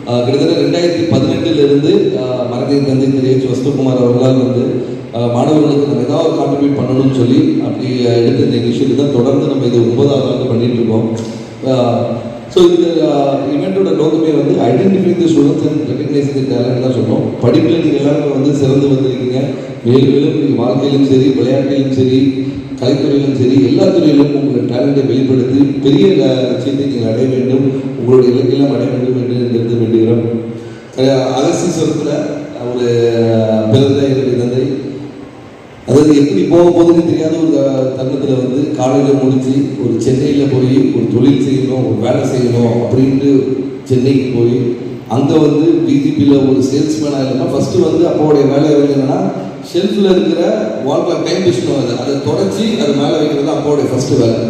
கிட்டத்தட்ட 2018 மறக்கை தந்தை திரு வஸ்துகுமார் அவர்களால் வந்து மாணவர்களுக்கு நம்ம ஏதாவது கான்ட்ரிபியூட் பண்ணணும்னு சொல்லி அப்படி எடுத்த இந்த இனிஷியேட்டிவ் தான் தொடர்ந்து நம்ம இது 9வது ஆண்டு பண்ணிட்டு இருக்கோம். ஸோ இந்த இவெண்ட்டோட நோக்கமே வந்து identify the students and recognising the talent தான் சொன்னோம். படிப்பில் நீங்கள் எல்லாருமே வந்து சிறந்து வந்திருக்கீங்க. மேலும் மேலும் நீங்கள் வாழ்க்கையிலும் சரி, விளையாட்டிலும் சரி, கலைத்துறையிலும் சரி, எல்லா துறையிலும் உங்களுடைய டேலண்ட்டை வெளிப்படுத்தி பெரிய லட்சியத்தை நீங்கள் அடைய வேண்டும், உங்களுடைய இலக்கையெல்லாம் அடைய வேண்டும் என்று நிறுத்த வேண்டுகிறோம். அகஸ்தீஸ்வரத்தில் ஒரு பிறந்த என்னுடைய தந்தை, அதாவது எப்படி போக போகுதுன்னு தெரியாத ஒரு தருணத்தில் வந்து காலையில் முடித்து ஒரு சென்னையில் போய் ஒரு தொழில் செய்யணும், ஒரு வேலை செய்யணும் அப்படின்ட்டு சென்னைக்கு போய் அங்கே வந்து பிஜிபியில் ஒரு சேல்ஸ்மேனாக இல்லைன்னா ஃபஸ்ட்டு வந்து அப்போடைய வேலை வந்து என்னென்னா ஷெல்ஃபில் இருக்கிற வால் கிளாக் டைம் மிஷின் அதை தொடச்சி அது மேலே வைக்கிறது அப்போடைய ஃபஸ்ட்டு வேலை.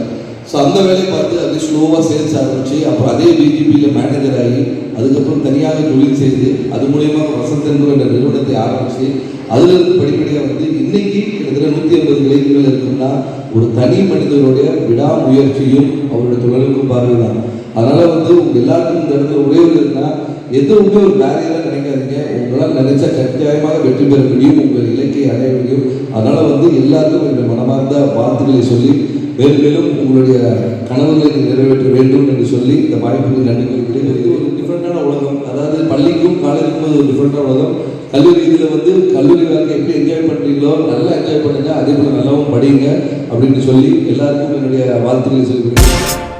ஸோ அந்த வேலையை பார்த்து அது ஸ்லோவாக சேல்ஸ் ஆரம்பிச்சு அப்புறம் அதே பிஜிபியில் மேனேஜர் ஆகி அதுக்கப்புறம் தனியாக தொழில் செய்து அது மூலயமா வசந்தன் என்ற நிறுவனத்தை ஆரம்பித்து அதிலிருந்து படிப்படியாக வந்து இன்னைக்கு கிட்டத்தட்ட 150 இளைஞர்கள் இருக்குன்னா ஒரு தனி மனிதனுடைய விடாமுயற்சியும் அவருடைய தொழிலுக்கும் பார்வை தான். அதனால் வந்து எல்லாருக்கும் இந்த இடத்துல ஒரே ஒரு இருக்குன்னா எதுவுமே ஒரு பேரியராக நினைக்காதீங்க. உங்களால் நினைச்சா கட்டாயமாக வெற்றி பெற முடியும், உங்கள் இலக்கை அடைய முடியும். அதனால் வந்து எல்லாருக்கும் என்னுடைய மனமார்ந்த வாழ்த்துக்களை சொல்லி மேலும் மேலும் உங்களுடைய கனவுகளை நிறைவேற்ற வேண்டும் என்று சொல்லி இந்த வாய்ப்புக்கு நன்றி கூறுகிறேன். இது ஒரு டிஃப்ரெண்டான உலகம், அதாவது பள்ளிக்கும் காலேஜுக்கும் அது ஒரு டிஃப்ரெண்டான உலகம். கல்லூரி இதில் வந்து கல்லூரி வாழ்க்கை எப்படி என்ஜாய் பண்ணுறீங்களோ நல்லா என்ஜாய் பண்ணுங்க, அதே போல் நல்லாவும் படிங்க அப்படின்னு சொல்லி எல்லாருக்கும் என்னுடைய வாழ்த்துக்களை சொல்லிக்கிறேன்.